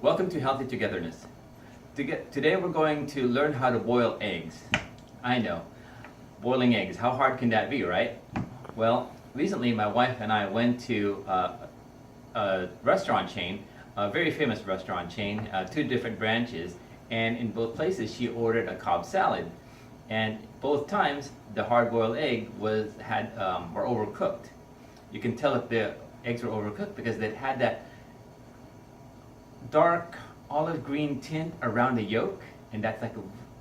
Welcome to Healthy Togetherness. Today we're going to learn how to boil eggs. I know, boiling eggs, how hard can that be, right? Well, recently my wife and I went to a restaurant chain, a very famous restaurant chain, two different branches, and in both places she ordered a Cobb salad. And both times the hard-boiled egg were overcooked. You can tell if the eggs were overcooked because they had that dark olive green tint around the yolk, and that's like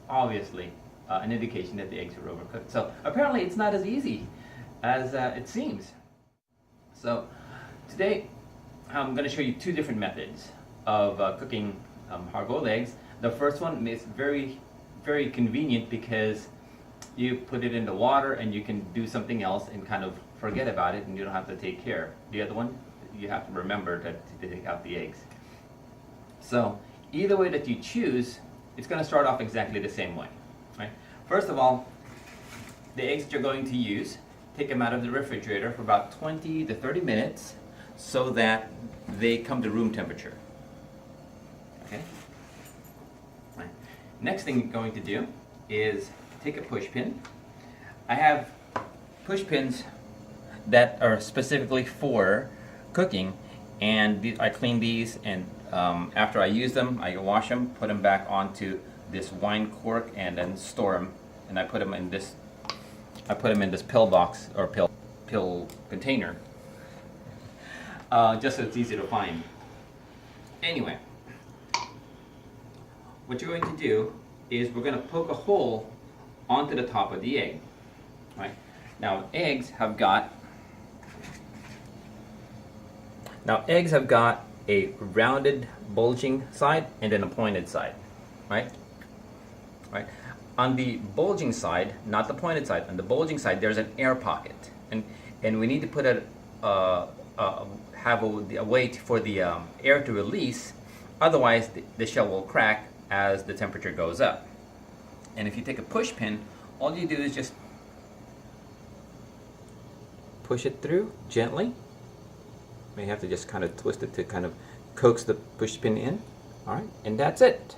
obviously an indication that the eggs were overcooked. So apparently it's not as easy as it seems. So today I'm going to show you two different methods of cooking hard-boiled eggs. The first one is very convenient because you put it in the water and you can do something else and kind of forget about it and you don't have to take care. The other one, you have to remember to take out the eggs. So either way that you choose, it's going to start off exactly the same way. Right? First of all, the eggs that you're going to use, take them out of the refrigerator for about 20 to 30 minutes so that they come to room temperature. Okay? Right. Next thing you're going to do is take a push pin. I have push pins that are specifically for cooking, and I clean these, and after I use them, I wash them, put them back onto this wine cork, and then store them. And I put them in this. I put them in this pill box or pill container, just so it's easy to find. Anyway, what you're going to do is we're going to poke a hole onto the top of the egg. Right? Now eggs have got a rounded, bulging side and then a pointed side, right? Right. On the bulging side, not the pointed side, on the bulging side, there's an air pocket, and we need to put have a way for the air to release. Otherwise, the shell will crack as the temperature goes up. And if you take a push pin, all you do is just push it through gently. You may have to just kind of twist it to kind of coax the push pin in. All right, and that's it.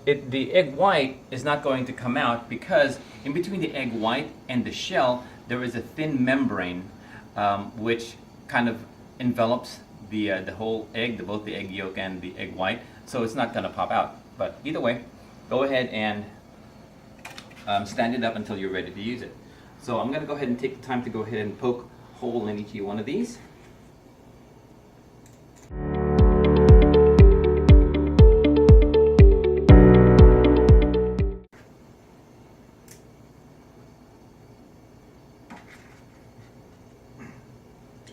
The egg white is not going to come out because in between the egg white and the shell there is a thin membrane which kind of envelops the whole egg, both the egg yolk and the egg white, so it's not going to pop out. But either way, go ahead and stand it up until you're ready to use it. So I'm going to go ahead and take the time to go ahead and poke a hole in each one of these.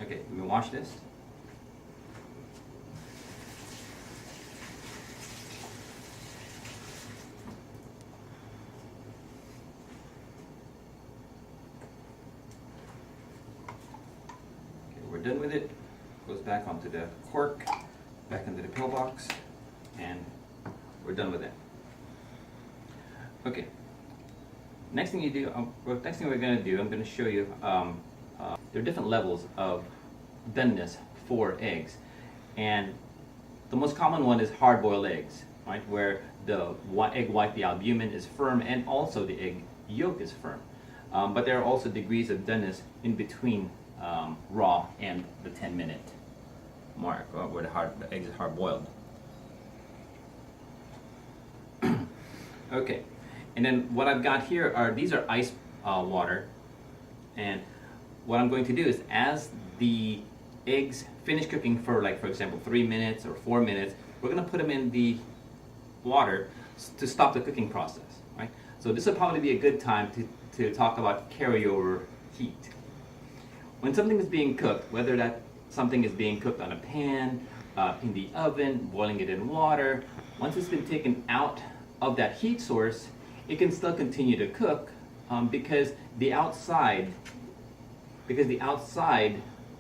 Okay, let me wash this. Okay, we're done with it. Goes back onto the cork, back into the pill box, and we're done with it. Okay. Next thing we're going to do, I'm going to show you. There are different levels of doneness for eggs, and the most common one is hard-boiled eggs, right? Where the egg white, the albumin, is firm, and also the egg yolk is firm. But there are also degrees of doneness in between raw and the 10-minute mark, where the eggs are hard-boiled. Okay, and then what I've got here these are ice water, and what I'm going to do is, as the eggs finish cooking for, like, for example, 3 minutes or 4 minutes, we're going to put them in the water to stop the cooking process, right? So this would probably be a good time to talk about carryover heat. When something is being cooked, whether that something is being cooked on a pan, in the oven, boiling it in water, once it's been taken out of that heat source, it can still continue to cook because the outside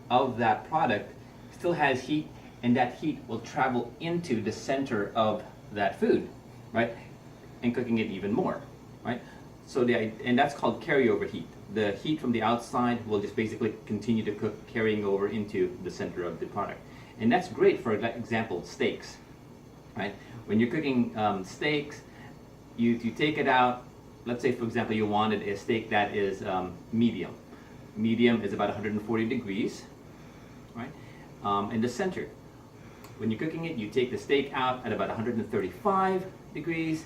of that product still has heat, and that heat will travel into the center of that food, right? And cooking it even more, right? So and that's called carryover heat. The heat from the outside will just basically continue to cook, carrying over into the center of the product. And that's great for example, steaks. right? When you're cooking steaks, you take it out. Let's say, for example, you wanted a steak that is medium. Medium is about 140 degrees, right? In the center. When you're cooking it, you take the steak out at about 135 degrees,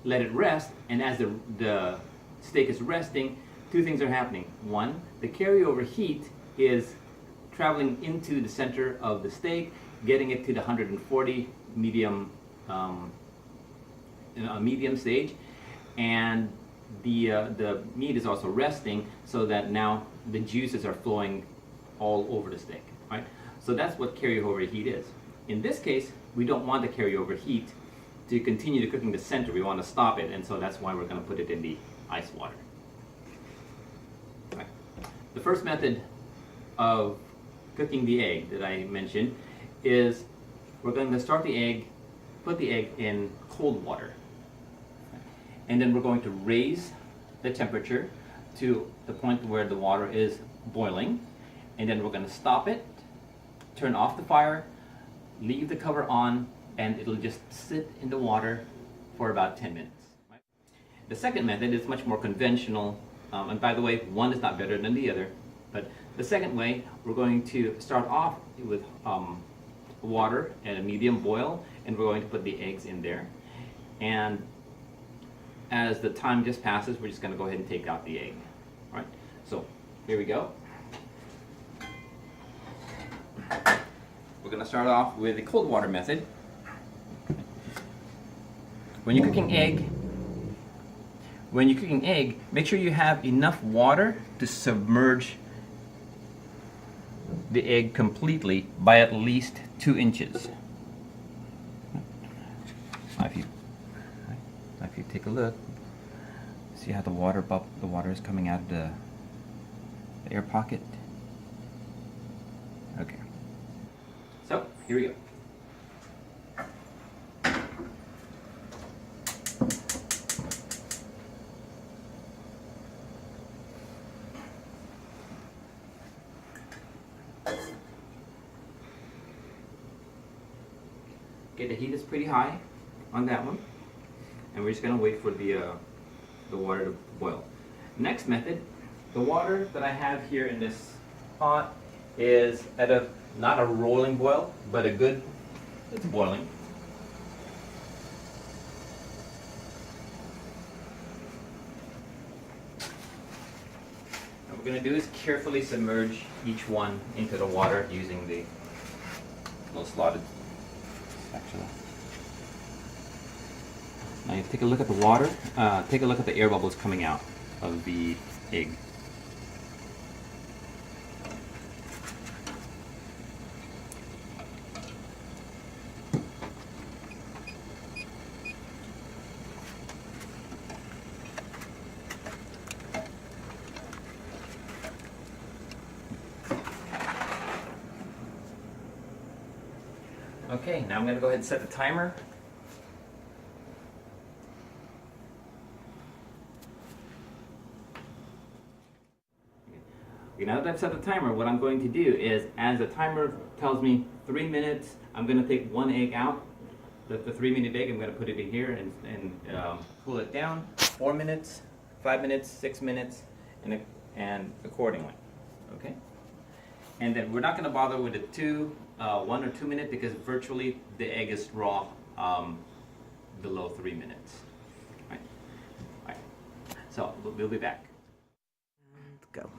let it rest, and as the steak is resting, two things are happening. One, the carryover heat is traveling into the center of the steak, getting it to the 140 medium medium stage, and the meat is also resting, so that now the juices are flowing all over the steak, right? So that's what carryover heat is. In this case, we don't want the carryover heat to continue to cooking the center. We want to stop it, and so that's why we're going to put it in the ice water. Right. The first method of cooking the egg that I mentioned is we're going to start the egg, put the egg in cold water, and then we're going to raise the temperature to the point where the water is boiling, and then we're going to stop it, turn off the fire, leave the cover on, and it'll just sit in the water for about 10 minutes. Right? The second method is much more conventional, and by the way, one is not better than the other, but the second way, we're going to start off with water at a medium boil, and we're going to put the eggs in there, and as the time just passes, we're just going to go ahead and take out the egg. All right, so here we go. We're going to start off with the cold water method. When you're cooking egg, make sure you have enough water to submerge the egg completely by at least 2 inches. Now if you take a look, see how the water is coming out of the air pocket. Okay. So here we go. Okay, the heat is pretty high on that one, and we're just going to wait for the water to boil. Next method, the water that I have here in this pot is at not a rolling boil, but it's boiling. What we're going to do is carefully submerge each one into the water using the little slotted spatula. Now you take a look at the water, take a look at the air bubbles coming out of the egg. Okay, now I'm going to go ahead and set the timer. Okay, now that I've set the timer, what I'm going to do is, as the timer tells me 3 minutes, I'm going to take one egg out. The 3-minute egg, I'm going to put it in here and cool it down. 4 minutes, 5 minutes, 6 minutes, and accordingly. Okay? And then we're not going to bother with the 1 or 2 minute, because virtually the egg is raw below 3 minutes. Right? Right. So we'll be back. And go.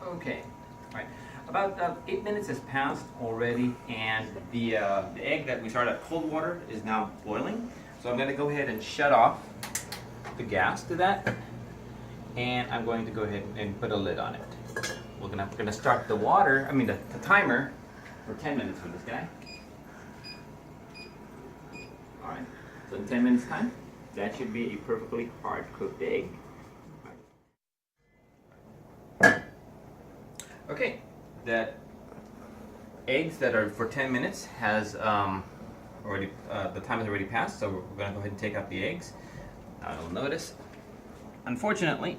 Okay. All right. About 8 minutes has passed already, and the egg that we started at cold water is now boiling. So I'm going to go ahead and shut off the gas to that, and I'm going to go ahead and put a lid on it. We're gonna start the timer for 10 minutes for this guy. All right. So in 10 minutes time, that should be a perfectly hard cooked egg. Okay, that eggs that are for 10 minutes has already the time has already passed, so we're going to go ahead and take out the eggs. Now you'll notice, unfortunately,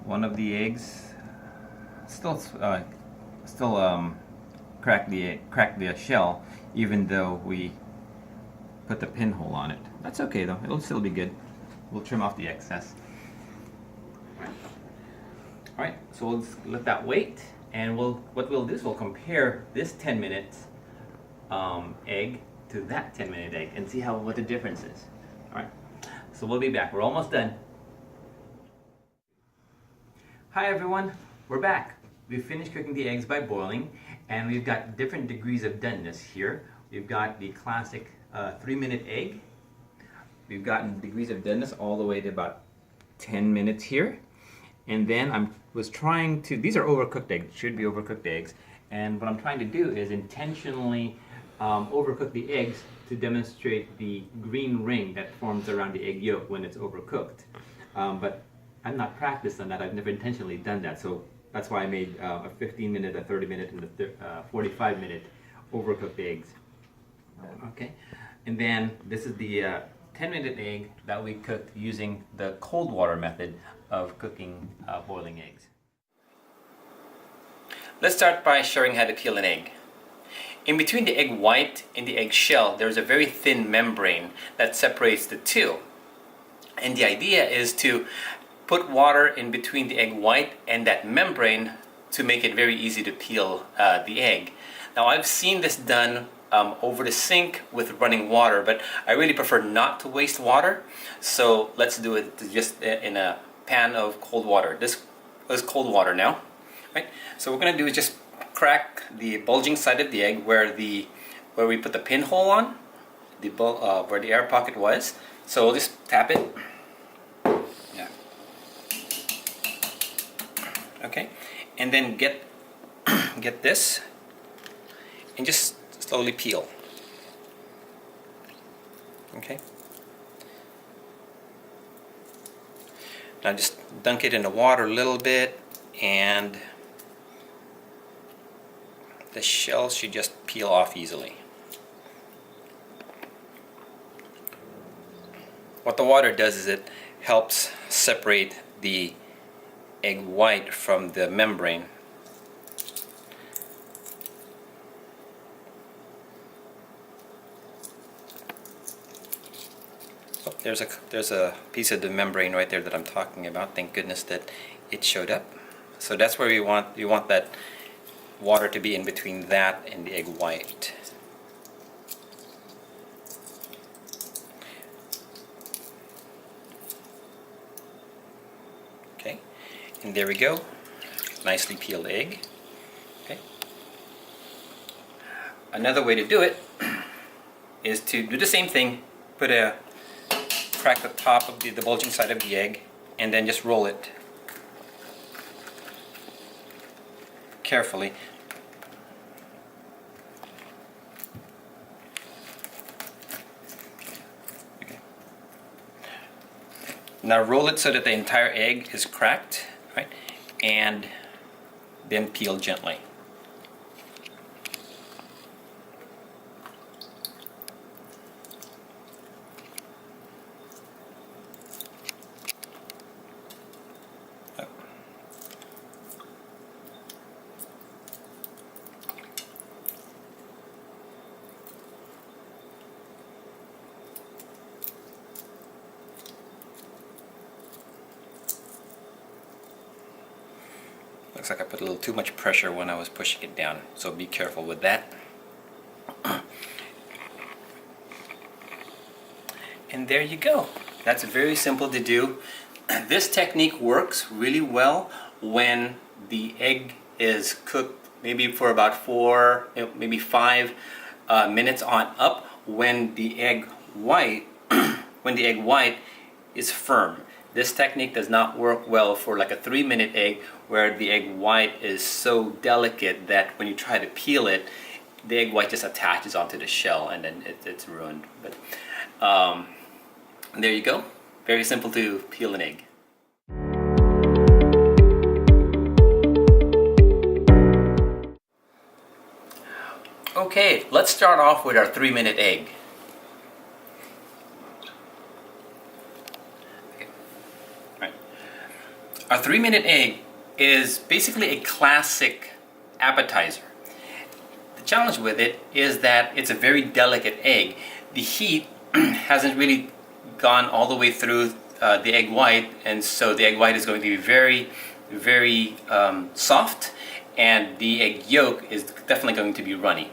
one of the eggs still crack the shell, even though we put the pinhole on it. That's okay though, it'll still be good. We'll trim off the excess. Alright, so we'll just let that wait, and what we'll do is we'll compare this 10-minute egg to that 10-minute egg and see what the difference is. Alright, so we'll be back. We're almost done. Hi everyone, we're back. We've finished cooking the eggs by boiling, and we've got different degrees of doneness here. We've got the classic 3-minute egg. We've gotten degrees of doneness all the way to about 10 minutes here. And then was trying to, these are overcooked eggs, should be overcooked eggs. And what I'm trying to do is intentionally overcook the eggs to demonstrate the green ring that forms around the egg yolk when it's overcooked. But I'm not practiced on that. I've never intentionally done that. So that's why I made a 15-minute, a 30-minute, and a 45-minute overcooked eggs. Okay. And then this is the 10-minute egg that we cooked using the cold water method of cooking boiling eggs. Let's start by showing how to peel an egg. In between the egg white and the egg shell, there's a very thin membrane that separates the two. And the idea is to put water in between the egg white and that membrane to make it very easy to peel the egg. Now I've seen this done over the sink with running water, but I really prefer not to waste water, so let's do it just in a pan of cold water. This is cold water now, right? So what we're going to do is just crack the bulging side of the egg where we put the pinhole on, where the air pocket was. So we'll just tap it. Yeah. Okay, and then get this and just slowly peel. Okay. Now just dunk it in the water a little bit, and the shell should just peel off easily. What the water does is it helps separate the egg white from the membrane. There's a piece of the membrane right there that I'm talking about. Thank goodness that it showed up. So that's where we want that water to be in between that and the egg white. Okay, and there we go. Nicely peeled egg. Okay. Another way to do it is to do the same thing. Crack the top of the bulging side of the egg, and then just roll it carefully. Okay. Now roll it so that the entire egg is cracked, right? And then peel gently. Looks like I put a little too much pressure when I was pushing it down, so be careful with that. And there you go. That's very simple to do. This technique works really well when the egg is cooked maybe for about 4, maybe 5 minutes on up, when the egg white is firm. This technique does not work well for like a 3-minute egg, where the egg white is so delicate that when you try to peel it, the egg white just attaches onto the shell and then it's ruined. But there you go. Very simple to peel an egg. Okay, let's start off with our 3-minute egg. Our 3-minute egg is basically a classic appetizer. challenge with it is that it's a very delicate egg. The heat hasn't really gone all the way through the egg white, and so the egg white is going to be very, very soft, and the egg yolk is definitely going to be runny.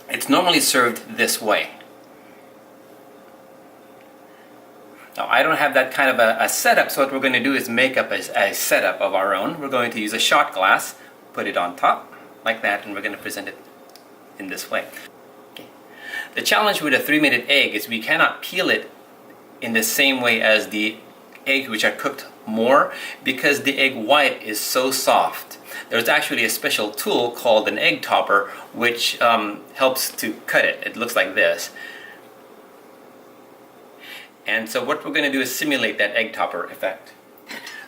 It's normally served this way. Now, I don't have that kind of a setup, so what we're going to do is make up a setup of our own. We're going to use a shot glass, put it on top like that, and we're going to present it in this way. Okay. The challenge with a 3-minute egg is we cannot peel it in the same way as the eggs which are cooked more, because the egg white is so soft. There's actually a special tool called an egg topper which helps to cut it. It looks like this. And so what we're going to do is simulate that egg topper effect.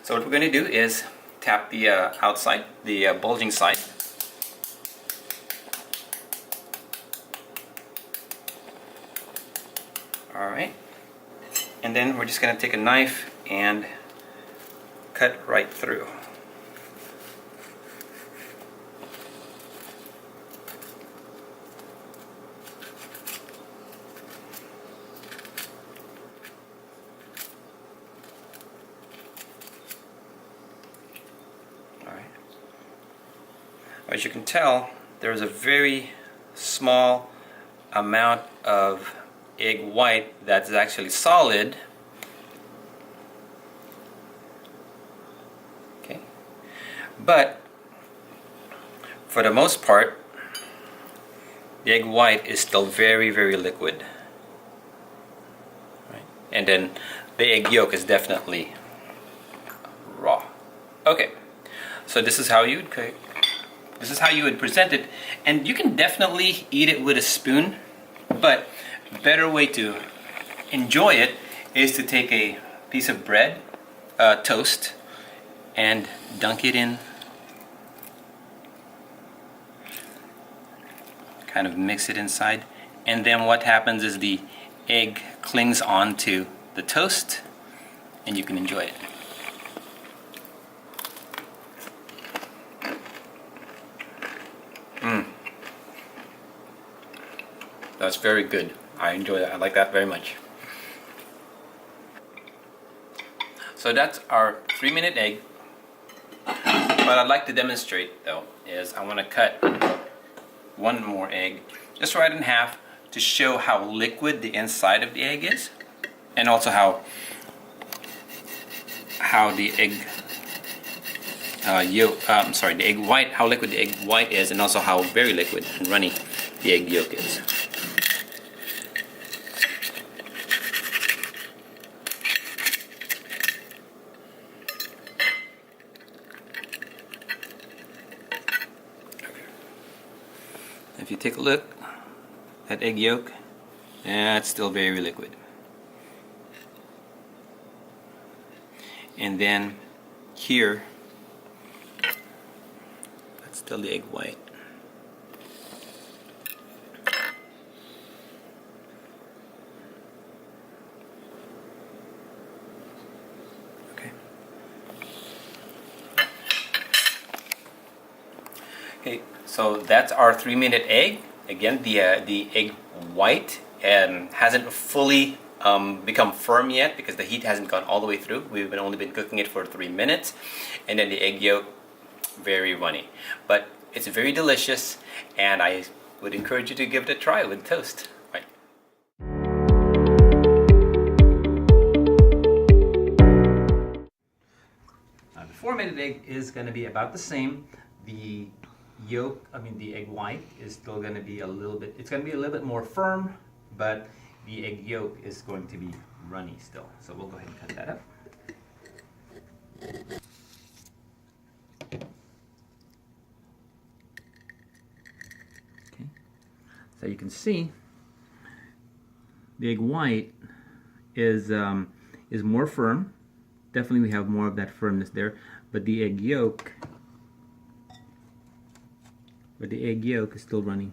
So what we're going to do is tap the outside, the bulging side. Alright. And then we're just going to take a knife and cut right through. As you can tell, there's a very small amount of egg white that's actually solid. Okay, but for the most part, the egg white is still very, very liquid. Right? And then the egg yolk is definitely raw. Okay, so this is how you would cook. This is how you would present it, and you can definitely eat it with a spoon, but a better way to enjoy it is to take a piece of bread, toast, and dunk it in. Kind of mix it inside, and then what happens is the egg clings onto the toast, and you can enjoy it. That's very good. I enjoy that. I like that very much. So that's our 3-minute egg. What I'd like to demonstrate though is I want to cut one more egg just right in half to show how liquid the inside of the egg is, and also how the egg the egg white, how liquid the egg white is, and also how very liquid and runny the egg yolk is. If you take a look, that egg yolk, it's still very liquid. And then here, that's still the egg white. Okay. Okay, so that's our 3-minute egg. Again, the egg white hasn't fully become firm yet because the heat hasn't gone all the way through. We've only been cooking it for 3 minutes, and then the egg yolk very runny. But it's very delicious, and I would encourage you to give it a try with toast. Right. The 4-minute egg is going to be about the same. The the egg white is still going to be a little bit, it's going to be a little bit more firm, but the egg yolk is going to be runny still. So we'll go ahead and cut that up. Okay. So you can see the egg white is more firm. Definitely we have more of that firmness there, but the egg yolk is still runny.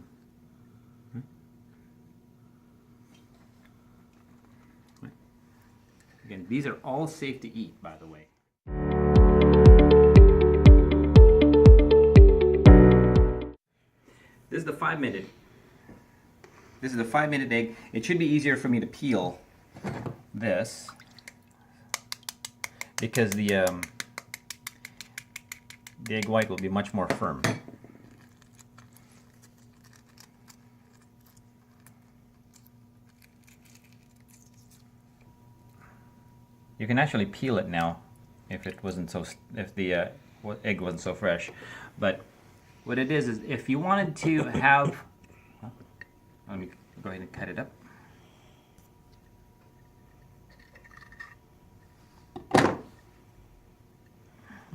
Right. Again, these are all safe to eat, by the way. This is the 5-minute. This is the 5-minute egg. It should be easier for me to peel this because the egg white will be much more firm. You can actually peel it now if it wasn't so, if the egg wasn't so fresh. But what it is if you wanted to have, let me go ahead and cut it up.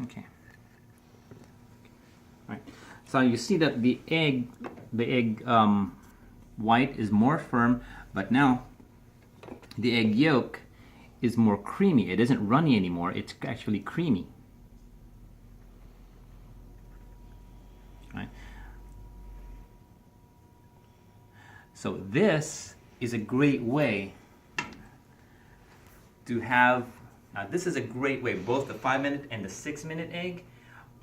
Okay. All right. So you see that the egg white is more firm, but now the egg yolk is more creamy. It isn't runny anymore. It's actually creamy. Right. So this is a great way to have. Now this is a great way. Both the 5-minute and the 6-minute egg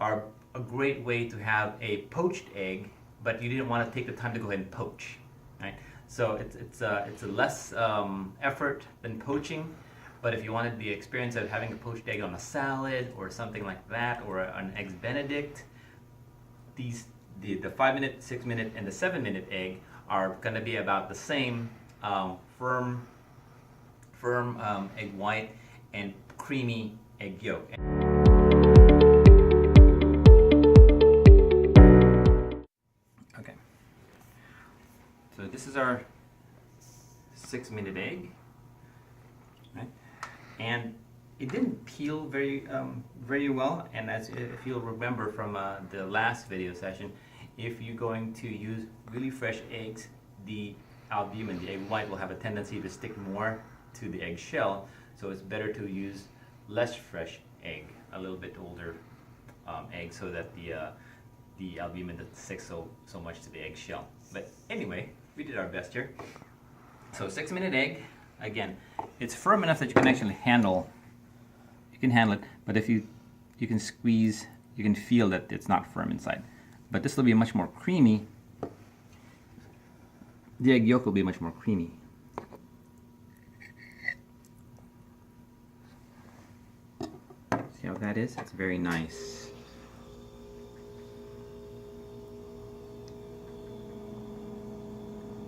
are a great way to have a poached egg, but you didn't want to take the time to go ahead and poach. Right. So it's a less effort than poaching. But if you wanted the experience of having a poached egg on a salad or something like that, or an eggs Benedict, the 5-minute, 6-minute, and the 7-minute egg are going to be about the same firm egg white and creamy egg yolk. Okay, so this is our 6-minute egg. Right? And it didn't peel very well, and as if you'll remember from the last video session, if you're going to use really fresh eggs, the albumin, the egg white, will have a tendency to stick more to the egg shell, so it's better to use less fresh egg, a little bit older egg, so that the albumin doesn't stick so much to the egg shell. But anyway, we did our best here. So 6-minute egg. Again, it's firm enough that you can actually handle. You can handle it, but if you can squeeze, you can feel that it's not firm inside. But this will be much more creamy. The egg yolk will be much more creamy. See how that is? It's very nice.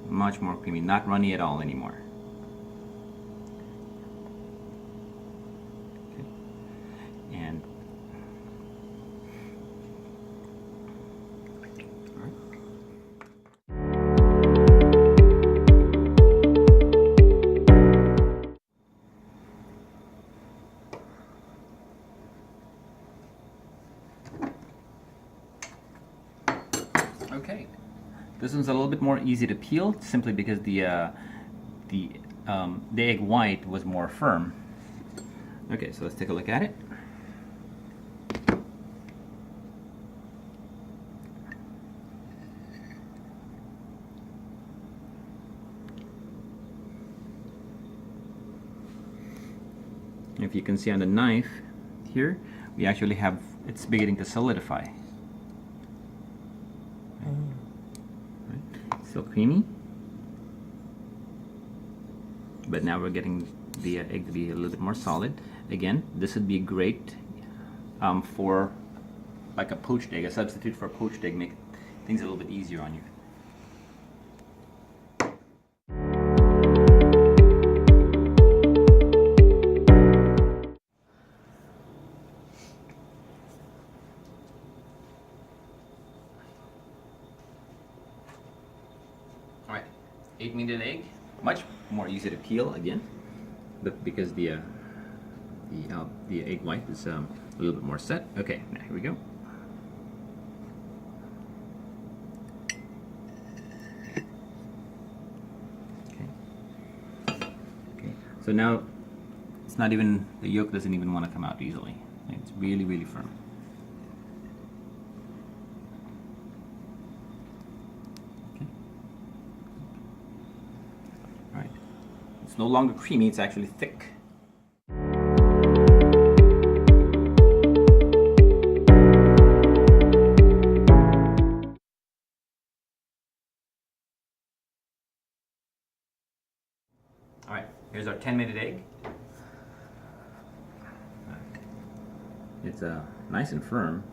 Much more creamy, not runny at all anymore. And okay, this one's a little bit more easy to peel, simply because the egg white was more firm. Okay, so let's take a look at it. If you can see on the knife here, we actually have, it's beginning to solidify. Right. Still creamy, but now we're getting the egg to be a little bit more solid. Again, this would be great for like a poached egg, a substitute for a poached egg, make things a little bit easier on you. Alright, 8-minute egg, much more easy to peel again, but because the egg white is a little bit more set. Okay, now here we go. Okay, so now it's not even, the yolk doesn't even want to come out easily. It's really, really firm. It's no longer creamy, it's actually thick. our 10-minute egg. It's nice and firm.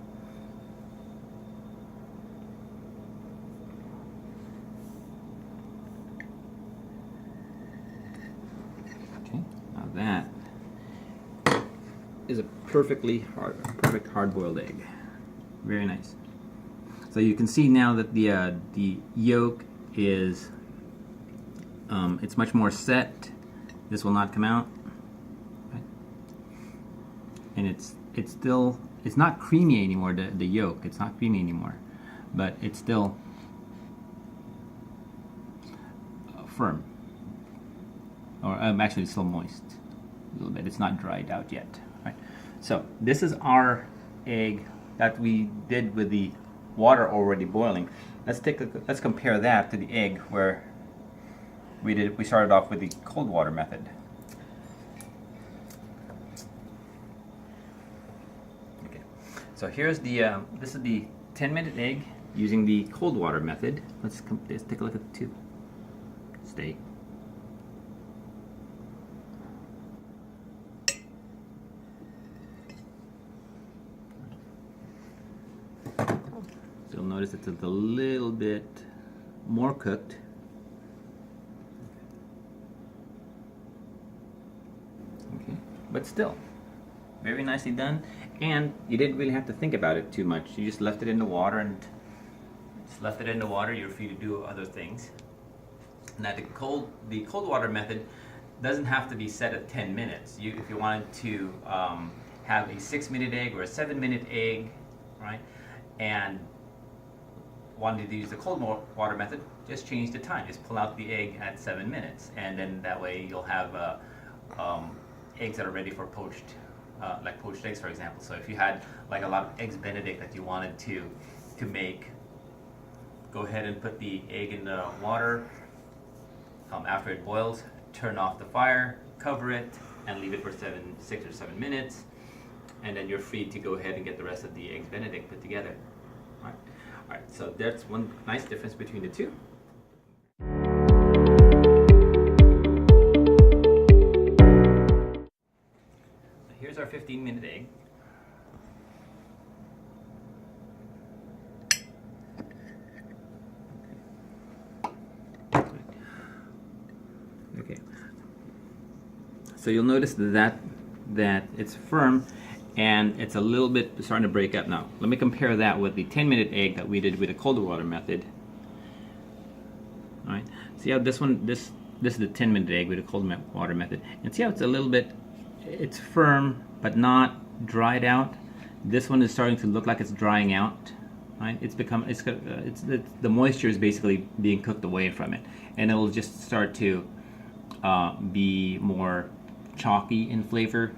Okay, now that is a perfect hard-boiled egg. Very nice. So you can see now that the yolk is it's much more set. This will not come out, right? And it's not creamy anymore. The yolk, it's not creamy anymore, but it's still firm, or actually it's still moist a little bit. It's not dried out yet, right? So this is our egg that we did with the water already boiling. Let's compare that to the egg where we started off with the cold water method. Okay, so here's the this is the 10-minute egg using the cold water method. Let's take a look at the two. Stay. So you'll notice it's a little bit more cooked. Okay, but still very nicely done, and you didn't really have to think about it too much. You just left it in the water, and you're free to do other things. Now the cold water method doesn't have to be set at 10 minutes. If you wanted to have a 6-minute egg or a 7-minute egg, right, and wanted to use the cold water method, just change the time. Just pull out the egg at 7 minutes, and then that way you'll have eggs that are ready for poached, like poached eggs, for example. So if you had like a lot of eggs Benedict that you wanted to make, go ahead and put the egg in the water. After it boils, turn off the fire, cover it, and leave it for 6 or 7 minutes, and then you're free to go ahead and get the rest of the eggs Benedict put together. All right. So that's one nice difference between the two. Here's our 15-minute egg. Okay. So you'll notice that it's firm and it's a little bit starting to break up now. Let me compare that with the 10-minute egg that we did with the cold water method. All right. See how this is the 10-minute egg with the cold water method, and see how it's a little bit, it's firm but not dried out. This one is starting to look like it's drying out. Right? The moisture is basically being cooked away from it, and it will just start to be more chalky in flavor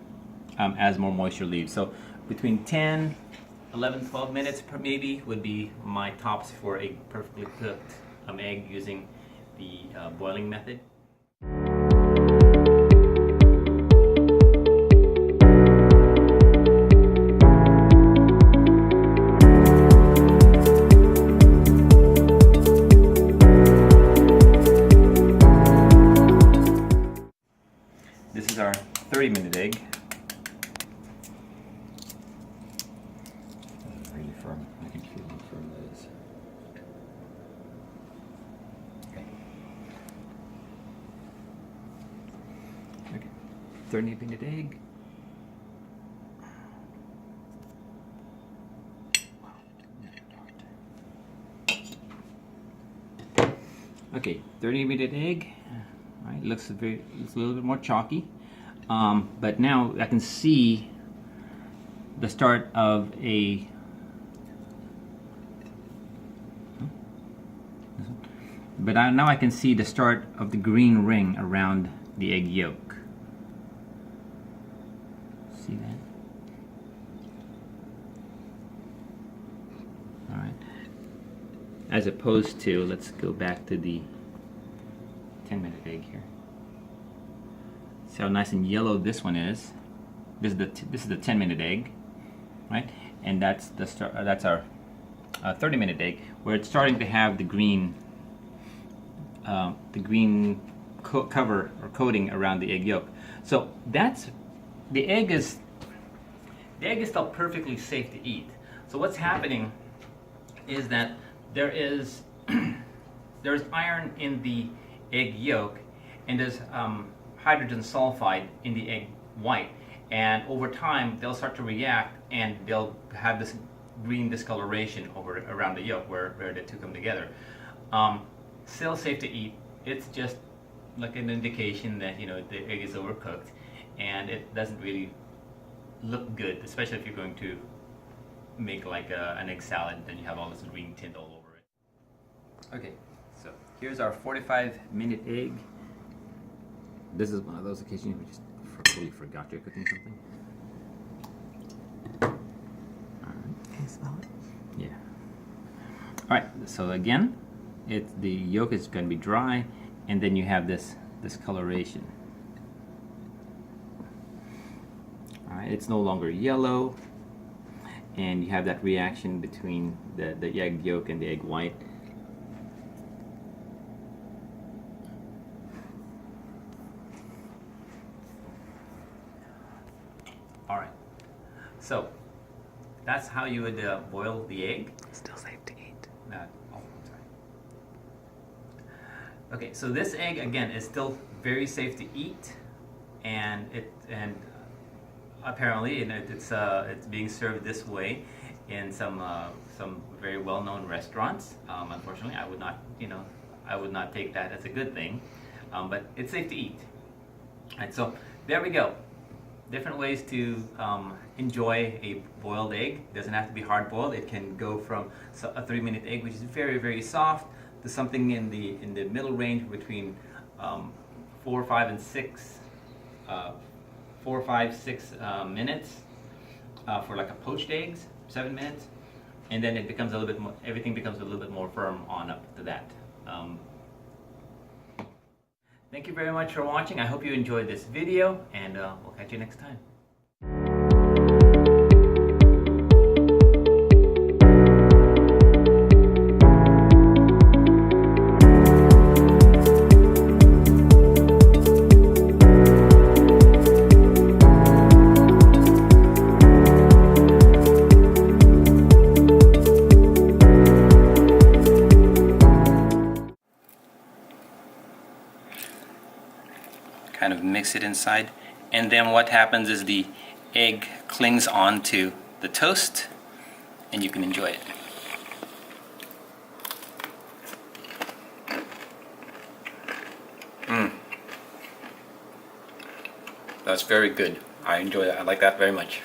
as more moisture leaves. So between 10, 11, 12 minutes maybe would be my tops for a perfectly cooked egg using the boiling method. This is our 30-minute egg. That's really firm. I can feel how firm that is. Okay. 30-minute egg. Okay, 30-minute egg. Right, looks a little bit more chalky, but now I can see the start of now I can see the start of the green ring around the egg yolk. See that? All right. As opposed to, let's go back to the 10-minute egg here. See how nice and yellow this one is. This is the 10-minute egg, right? And that's our 30-minute egg, where it's starting to have the green cover or coating around the egg yolk. So that's the egg is still perfectly safe to eat. So what's happening is that there is there's iron in the egg yolk, and there's hydrogen sulfide in the egg white, and over time they'll start to react and they'll have this green discoloration around the yolk where the two come together. Still safe to eat. It's just like an indication that, you know, the egg is overcooked, and it doesn't really look good, especially if you're going to make like an egg salad, then you have all this green tint all over it. Okay, so here's our 45-minute egg. This is one of those occasions we just totally forgot you're cooking something. Can you smell it? Yeah. All right, so again, the yolk is going to be dry, and then you have this coloration. All right, it's no longer yellow, and you have that reaction between the egg yolk and the egg white. All right, so that's how you would boil the egg. Still safe to eat. Oh, I'm sorry. Okay, so this egg again is still very safe to eat, and apparently it's being served this way in some very well-known restaurants. Unfortunately, I would not take that as a good thing, but it's safe to eat. All right, so there we go. Different ways to enjoy a boiled egg. It doesn't have to be hard boiled. It can go from a 3-minute egg, which is very, very soft, to something in the middle range between 4, 5, 6 minutes for like a poached eggs, 7 minutes, and then it becomes a little bit more. Everything becomes a little bit more firm on up to that. Thank you very much for watching. I hope you enjoyed this video, and we'll catch you next time. Kind of mix it inside, and then what happens is the egg clings onto the toast, and you can enjoy it. That's very good. I enjoy that. I like that very much.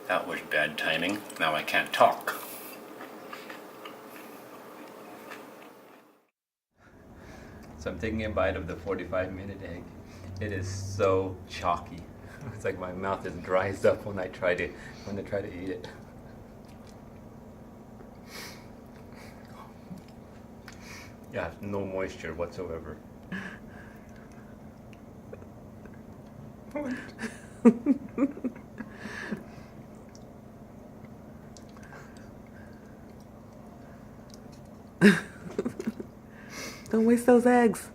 That was bad timing. Now I can't talk. So I'm taking a bite of the 45-minute egg. It is so chalky. It's like my mouth is dries up when I try to eat it. Yeah, no moisture whatsoever. Don't waste those eggs.